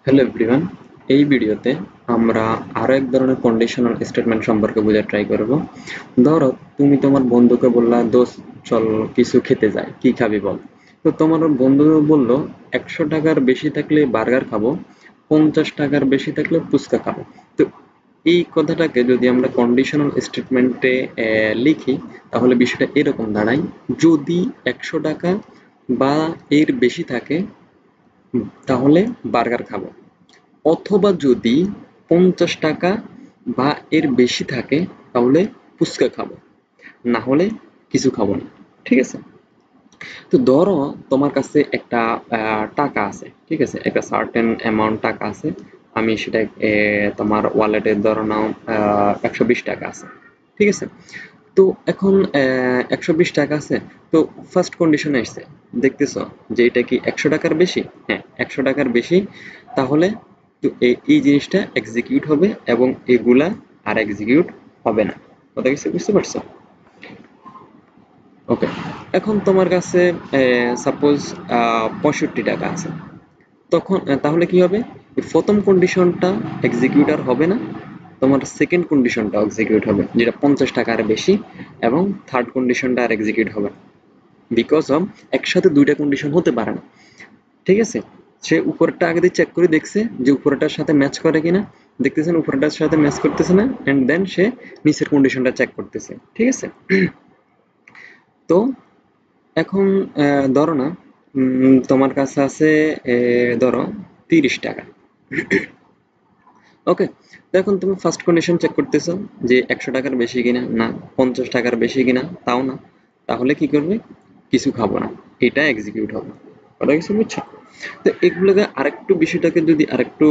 Hello everyone, এই ভিডিওতে আমরা আরো এক ধরনের কন্ডিশনাল স্টেটমেন্ট সম্পর্কে বোঝার ট্রাই করব। ধরো তুমি তোমার বন্ধুকে বললা, দোস্ত চল কিছু খেতে যাই, কি খাবি বল। তো তোমার বন্ধু বলল 100 টাকার বেশি থাকলে বার্গার খাবো, 50 টাকার বেশি থাকলে ফুচকা খাবো। তো এই কথাটাকে যদি আমরা কন্ডিশনাল স্টেটমেন্টে লিখি, তাহলে বিষয়টা এরকম দাঁড়ায়: যদি 100 টাকা বা এর বেশি থাকে তাহলে বার্গার খাবো, অথবা যদি 50 টাকা বা এর বেশি থাকে তাহলে ফুচকা খাবো, না হলে কিছু খাবো না। ঠিক আছে? তো ধরো তোমার কাছে একটা টাকা আছে, ঠিক আছে, একটা সার্টেন অ্যামাউন্ট টাকা আছে। আমি সেটা তোমার ওয়ালেটে ধরো নাও 120 টাকা আছে, ঠিক আছে। তো এখন 120 টাকা আছে। তো ফার্স্ট কন্ডিশনে আসছে, দেখতেছো যে এটা কি 100 টাকার বেশি? হ্যাঁ, 100 টাকার বেশি। তাহলে তো এই জিনিসটা এক্সিকিউট হবে এবং এগুলা আর এক্সিকিউট হবে না। কথা কিছু বুঝতে পারছো? ওকে। এখন তোমার কাছে সাপোজ 65 টাকা আছে। তখন তাহলে কি হবে? এই প্রথম কন্ডিশনটা এক্সিকিউট আর হবে না, তোমার সেকেন্ড কন্ডিশনটা এক্সিকিউট হবে, যেটা 50 টাকার বেশি, এবং থার্ড কন্ডিশনটা আর এক্সিকিউট হবে না। বিকজ অফ একসাথে দুইটা কন্ডিশন হতে পারে না। ঠিক আছে? সে উপরেরটা আগে দিয়ে চেক করে দেখছে যে উপরেরটার সাথে ম্যাচ করে কিনা। দেখতেছেন উপরেরটার সাথে ম্যাচ করতেছে না, এন্ড দেন সে নিচের কন্ডিশনটা চেক করতেছে। ঠিক আছে? তো এখন ধরো না, তোমার কাছে আছে ধরো 30 টাকা। ওকে। তো এখন তুমি ফার্স্ট কন্ডিশন চেক করতেছো যে 100 টাকার বেশি কিনা, না 50 টাকার বেশি কিনা, তাও না। তাহলে কি করবে? কিছু খাবো না, এটা এক্সিকিউট হবে। কথা কিছু বুঝছো? তো এগুলোকে আরেকটু বিষয়টাকে যদি আরেকটু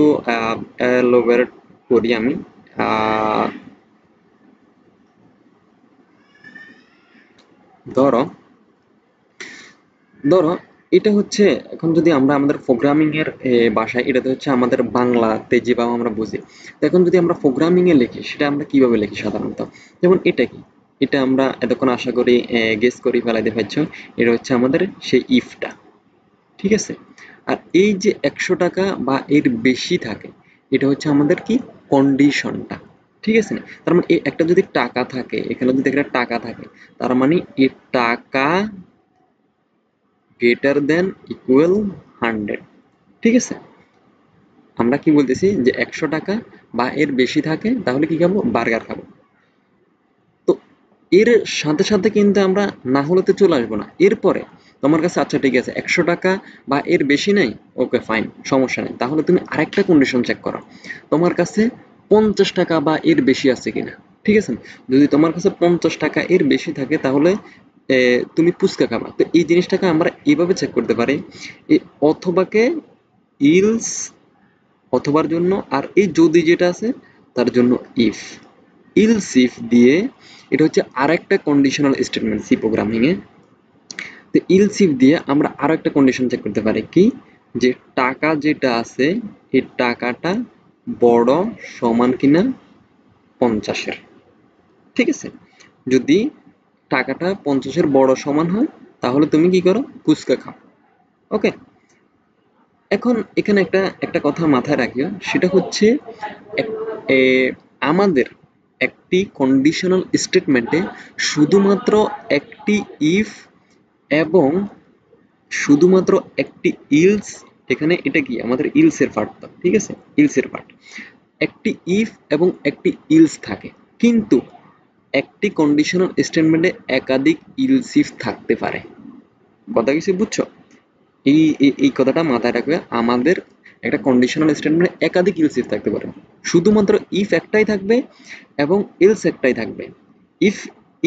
এলোবেরেট করি আমি, আহ, ধরো ধরো এটা হচ্ছে, এখন যদি আমরা আমাদের প্রোগ্রামিং এর ভাষায়, এটাতে হচ্ছে আমাদের বাংলাতে যেভাবে আমরা বুঝি। তো এখন যদি আমরা প্রোগ্রামিং এ লিখি, সেটা আমরা কিভাবে লিখি সাধারণত? যেমন এটা কি, এটা আমরা এতক্ষণ আশা করি গেস করি ফেলাইতে পারছো। এটা হচ্ছে আমাদের সেই ইফটা। ঠিক আছে? আর এই যে 100 টাকা বা এর বেশি থাকে, এটা হচ্ছে আমাদের কি, কন্ডিশনটা। ঠিক আছে না? তার মানে এই একটা যদি টাকা থাকে, এখানে যদি একটা টাকা থাকে, তার মানে এই টাকা গ্রেটার দেন ইকুয়াল 100। ঠিক আছে? আমরা কি বলতেছি যে 100 টাকা বা এর বেশি থাকে তাহলে কি খাবো? বার্গার খাবো। তো এর সাথে সাথে কিন্তু আমরা না হলেতে চলে আসবো না। এরপরে তোমার কাছে আচ্ছা ঠিক আছে 100 টাকা বা এর বেশি নাই, ওকে ফাইন, সমস্যা নেই। তাহলে তুমি আরেকটা কন্ডিশন চেক করো, তোমার কাছে 50 টাকা বা এর বেশি আছে কিনা। ঠিক আছে? যদি তোমার কাছে 50 টাকা এর বেশি থাকে তাহলে তুমি ফুচকা খাবা। তো এই জিনিসটাকে আমরা এইভাবে চেক করতে পারি, এই অথবাকে ইলস, অথবার জন্য, আর এই যদি যেটা আছে তার জন্য ইফ। ইলস ইফ দিয়ে, এটা হচ্ছে আরেকটা কন্ডিশনাল স্টেটমেন্ট সি প্রোগ্রামিং এ। তো ইলস ইফ দিয়ে আমরা আরো একটা কন্ডিশন চেক করতে পারি কি, যে টাকা যেটা আছে এই টাকাটা বড় সমান কিনা 50-এর। ঠিক আছে? যদি টাকাটা 50-এর বড় সমান হয় তাহলে তুমি কি করো? ফুচকা খাও। ওকে। এখন এখানে একটা একটা কথা মাথায় রাখিও, সেটা হচ্ছে এ আমাদের একটি কন্ডিশনাল স্টেটমেন্টে শুধুমাত্র একটি ইফ এবং শুধুমাত্র একটি ইলস, এখানে এটা কি আমাদের ইলস এর পার্ট, ঠিক আছে, ইলস এর পার্ট, একটি ইফ এবং একটি ইলস থাকে। কিন্তু একটি কন্ডিশনাল স্টেটমেন্টে একাধিক ইলস ইফ থাকতে পারে। কথা কিছু বুঝছো? এই কথাটা মাথায় রাখবে, আমাদের একটা কন্ডিশনাল স্টেটমেন্টে একাধিক ইলস ইফ থাকতে পারে। শুধুমাত্র ইফ একটাই থাকবে এবং এলস একটাই থাকবে। ইফ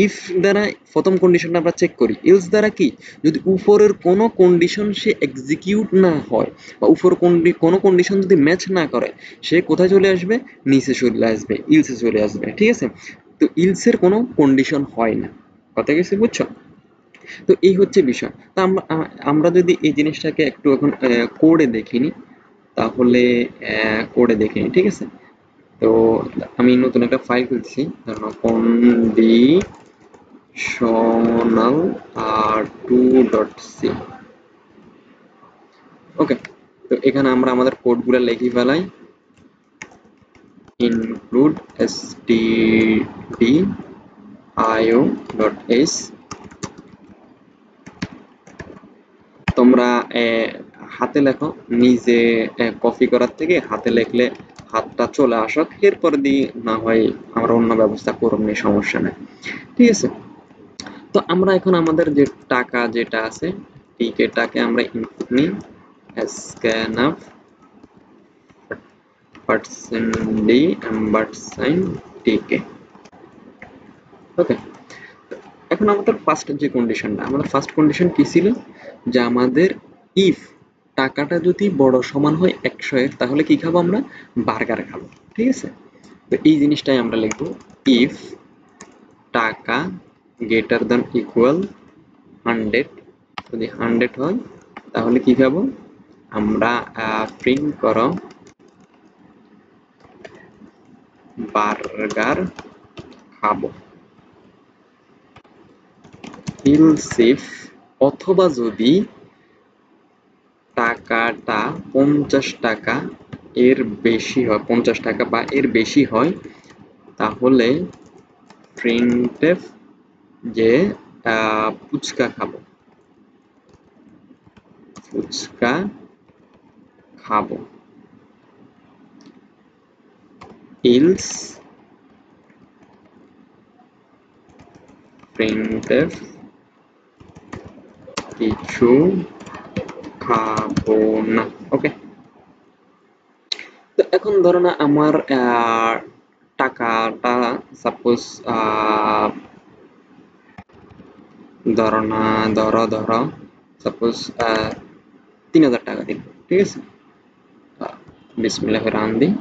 ইফ দ্বারা প্রথম কন্ডিশনটা আমরা চেক করি, এলস দ্বারা কি, যদি উপরের কোনো কন্ডিশন সে এক্সিকিউট না হয় বা উপর কোনো কন্ডিশন যদি ম্যাচ না করে, সে কোথায় চলে আসবে? নিচে চলে আসবে, ইলসে চলে আসবে। ঠিক আছে? তো ইলসের কোনো কন্ডিশন হয় না। কথা কিছু বুঝছো? তো এই হচ্ছে বিষয়। তো আমরা যদি এই জিনিসটাকে একটু এখন কোডে দেখিনি, তাহলে কোডে দেখিনি। ঠিক আছে? তো আমি নতুন একটা ফাইল খুলছি, ধরো conditional r2.c। ওকে। তো এখানে আমরা আমাদের কোডগুলো লিখে ফেলাই, include stdio.h। তোমরা হাতে লেখো, নিজে কপি করার থেকে হাতে লিখলে হাতটা চলে আসক, এরপর দিয়ে না হয় আমরা অন্য ব্যবস্থা করব, নিয়ে সমস্যা নেই, ঠিক আছে। তো আমরা এখন আমাদের যে টাকা যেটা আছে টিকেটাকে আমরা ইনপুট নিই scanf %d $tk। ওকে, এখন আমাদের ফার্স্ট যে কন্ডিশনটা, আমাদের ফার্স্ট কন্ডিশন কি ছিল, যে আমাদের ইফ টাকাটা যদি বড় সমান হয় 100 এর, তাহলে কি খাবো আমরা, বার্গার খাবো, ঠিক আছে। তো এই জিনিসটাই আমরা লিখবো, ইফ টাকা গ্রেটার দ্যান ইকুয়াল 100, যদি 100 হয় তাহলে কি খাবো আমরা, প্রিন্ট করো বার্গার খাবো। ইলসিফ, অথবা যদি টাকাটা 50 টাকা এর বেশি হয়, 50 টাকা বা এর বেশি হয়, তাহলে প্রিন্টএফ যে ফুচকা খাবো, ফুচকা খাবো। ইলস প্রিন্টএফ কিছু খাবো না। ওকে, তো এখন ধরো না আমার টাকাটা সাপোজ ধরো সাপোজ 3000 টাকা দিন, ঠিক আছে। বিসমিল্লাহির রহমানির রহিম,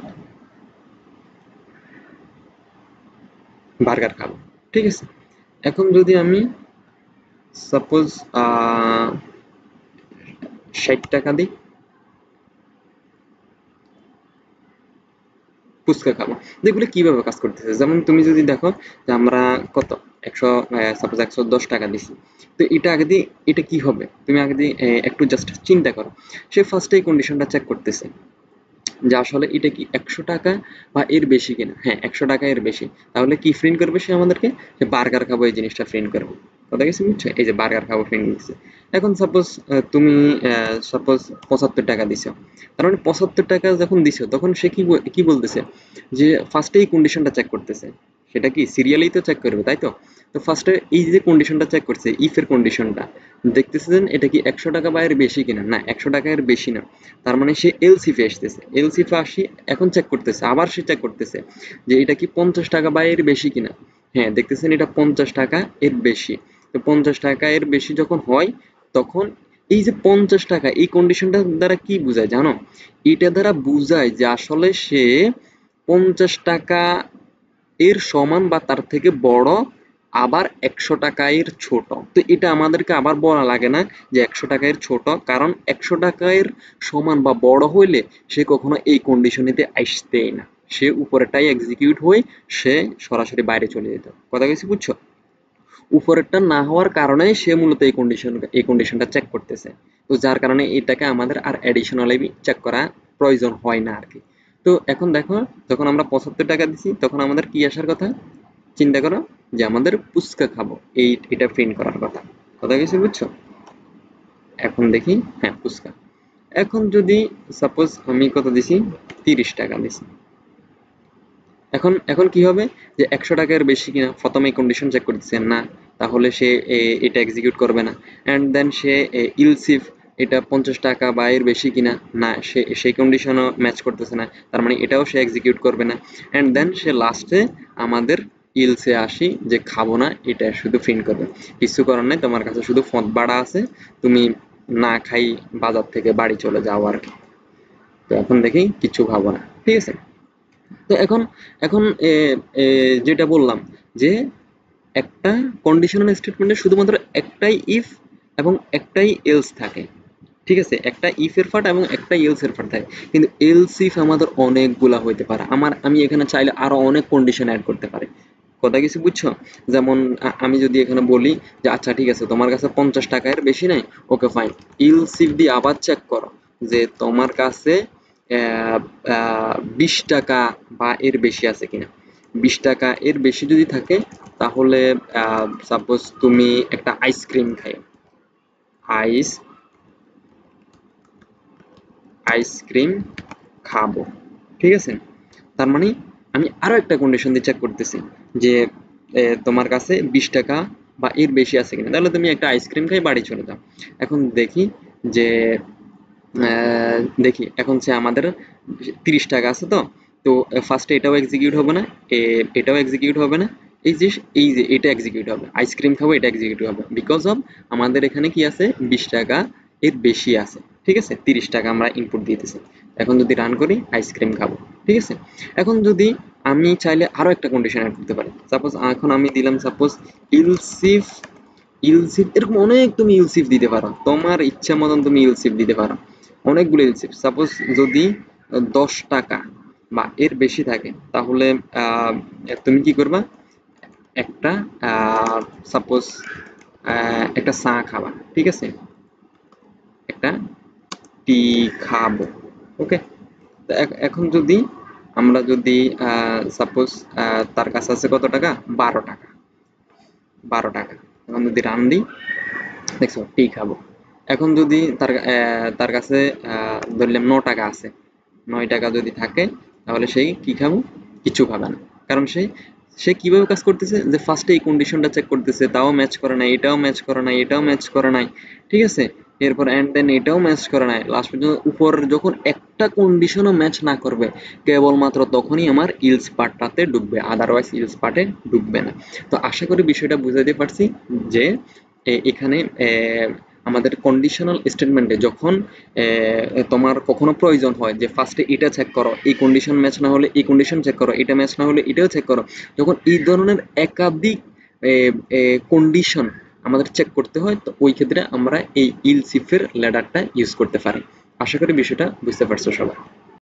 বার্গার খাবো, ঠিক আছে। এখন যদি আমি সাপোজ 60 টাকা দিই, ফুচকা খাবো। এগুলো কিভাবে কাজ করতেছে, যেমন তুমি যদি দেখো যে আমরা কত 100, সাপোজ 110 টাকা দিছি, তো এটা আগে দিয়ে এটা কি হবে, তুমি আগে দিয়ে একটু জাস্ট চিন্তা করো। সে ফার্স্টে এই কন্ডিশনটা চেক করতেছে যে আসলে এটা কি 100 টাকা বা এর বেশি কিনা। হ্যাঁ, 100 টাকা এর বেশি, তাহলে কি প্রিন্ট করবে সে আমাদেরকে, যে বার্গার খাবো, এই জিনিসটা প্রিন্ট করবে। কথা গেছে, বুঝছো, এই যে বার্গার খাবো প্রিন্ট করছে। এখন সাপোজ তুমি সাপোজ 75 টাকা দিছো, তার মানে 75 টাকা যখন দিছো তখন সে কি বলতেছে, যে ফার্স্টে এই কন্ডিশনটা চেক করতেছে, সেটা কি সিরিয়ালি তো চেক করবে, তাই তো। তো ফার্স্টে এই যে কন্ডিশনটা চেক করছে, ইফ এর কন্ডিশনটা দেখতেছেন এটা কি 100 টাকা বা এর বেশি কিনা, না 100 টাকা এর বেশি না, তার মানে সে এলসিফে আসতেছে, এলসিফে আসি এখন চেক করতেছে, আবার সে চেক করতেছে যে এটা কি 50 টাকা বা এর বেশি কিনা। হ্যাঁ, দেখতেছেন এটা 50 টাকা এর বেশি। তো 50 টাকা এর বেশি যখন হয়, তখন এই যে 50 টাকা, এই কন্ডিশনটা দ্বারা কি বোঝায় জানো, এটা দ্বারা বোঝায় যে আসলে সে 50 টাকা এর সমান বা তার থেকে বড়, আবার 100 টাকা এর ছোট। তো এটা আমাদেরকে আবার বলা লাগে না যে 100 টাকা এর ছোট, কারণ 100 টাকা এর সমান বা বড় হইলে সে কখনো এই কন্ডিশনেতে আসতেই না, সে উপরেটাই এক্সিকিউট হয়ে সে সরাসরি বাইরে চলে যেত। কথা কিছু বুঝছো, উপরেরটা না হওয়ার কারণে সে মূলত এই কন্ডিশনটা চেক করতেছে। তো যার কারণে এটাকে আমাদের আর অ্যাডিশনালি চেক করা প্রয়োজন হয় না আর কি। তো এখন দেখো, যখন আমরা 75 টাকা দিছি তখন আমাদের কি আসার কথা, চিন্তা করো যে আমাদের ফুচকা খাবো, এটা প্রিন্ট করার কথা। কথা কিছু বুঝছো, এখন দেখি, হ্যাঁ ফুচকা। এখন যদি সাপোজ আমি কত দিছি, 30 টাকা দিছি, এখন এখন কি হবে, যে 100 টাকার বেশি কিনা প্রথমে কন্ডিশন চেক করতেছে না, তাহলে সে এটা এক্সিকিউট করবে না। অ্যান্ড দেন সে ইলসিফ এটা 50 টাকা বা এর বেশি কিনা, না সে সেই কন্ডিশনও ম্যাচ করতেছে না, তার মানে এটাও সে এক্সিকিউট করবে না। অ্যান্ড দেন সে লাস্টে আমাদের ইলসে আসি যে খাবো না, এটা শুধু প্রিন্ট করবে। কিছু করার নাই, তোমার কাছে শুধু ফন্ট বাড়া আছে, তুমি না খাই বাজার থেকে বাড়ি চলে যাও আর কি। তো এখন দেখি কিছু খাবো না, ঠিক আছে। তো এখন এখন যেটা বললাম, যে একটা কন্ডিশনাল স্টেটমেন্টে শুধুমাত্র একটাই ইফ এবং একটাই এলস থাকে, ঠিক আছে, একটা ইফ এর পার্ট এবং একটা এলস এর পার্ট থাকে, কিন্তু এলস ইফ আমাদের অনেকগুলা হইতে পারে, আমি এখানে চাইলে আরো অনেক কন্ডিশন অ্যাড করতে পারি। কথা কিছু বুঝছো, যেমন আমি যদি এখানে বলি যে আচ্ছা ঠিক আছে তোমার কাছে 50 টাকা এর বেশি নাই, ওকে ফাইন, এলস ইফ দিয়ে আবার চেক করো, যে তোমার কাছে 20 টাকা বা এর বেশি আছে কিনা। 20 টাকা এর বেশি যদি থাকে তাহলে সাপোজ তুমি একটা আইসক্রিম খাই, আইস আইসক্রিম খাবো, ঠিক আছে। তার মানে আমি আরো একটা কন্ডিশন দিয়ে চেক করতেছি যে তোমার কাছে 20 টাকা বা এর বেশি আছে কিনা, তাহলে তুমি একটা আইসক্রিম খাই বাড়ি চলে যাও। এখন দেখি যে দেখি এখন সে আমাদের 30 টাকা আছে, তো তো ফার্স্টে এটাও এক্সিকিউট হবে না, এটাও এক্সিকিউট হবে না, এই যে এটা এক্সিকিউট হবে, আইসক্রিম খাবো এটা এক্সিকিউট হবে, বিকজ অফ আমাদের এখানে কি আছে 20 টাকা এর বেশি আছে, ঠিক আছে। 30 টাকা আমরা ইনপুট দিতেছি। এখন যদি রান করি আইসক্রিম খাবো, ঠিক আছে। এখন যদি আমি চাইলে আরো একটা কন্ডিশন অ্যাড করতে পারি, সাপোজ এখন আমি দিলাম সাপোজ ইলসিফ, ইলসিফ এরকম অনেক তুমি ইলসিফ দিতে পারো, তোমার ইচ্ছা মতন তুমি ইলসিফ দিতে পারো, অনেকগুলো ইলসিফ। সাপোজ যদি 10 টাকা বা এর বেশি থাকে তাহলে আহ, তুমি কি করবা, একটা সাপোজ একটা চা খাবা, ঠিক আছে, একটা টি খাবো, ওকে। এখন যদি আমরা যদি সাপোজ তার কাছে আছে কত টাকা, 12 টাকা, 12 টাকা। এখন যদি রান দিই, দেখছো টি খাবো। এখন যদি তার কাছে ধরলাম 9 টাকা আছে, 9 টাকা যদি থাকে তাহলে সেই কি খাবো, কিছু খাবে না। কারণ সে সে কিভাবে কাজ করতেছে যে ফার্স্টে এই কন্ডিশনটা চেক করতেছে, তাও ম্যাচ করে নাই, এটাও ম্যাচ করে নাই, এটাও ম্যাচ করে নাই, ঠিক আছে। এরপর এন্ড দেন এটাও ম্যাচ করে নাই, লাস্ট পর্যন্ত উপর যখন একটা কন্ডিশনও ম্যাচ না করবে কেবলমাত্র তখনই আমার ইলস পার্টটাতে ঢুকবে, আদারওয়াইজ ইলস পার্টে ঢুকবে না। তো আশা করি বিষয়টা বুঝাতে পারছি যে এখানে আমাদের কন্ডিশনাল স্টেটমেন্টে যখন তোমার কখনো প্রয়োজন হয় যে ফার্স্টে এটা চেক করো, এই কন্ডিশন ম্যাচ না হলে এই কন্ডিশন চেক করো, এটা ম্যাচ না হলে এটাও চেক করো, যখন এই ধরনের একাধিক কন্ডিশন আমাদের চেক করতে হয়, তো ওই ক্ষেত্রে আমরা এই ইলসিফের ল্যাডারটা ইউজ করতে পারি। আশা করি বিষয়টা বুঝতে পারছো সবাই।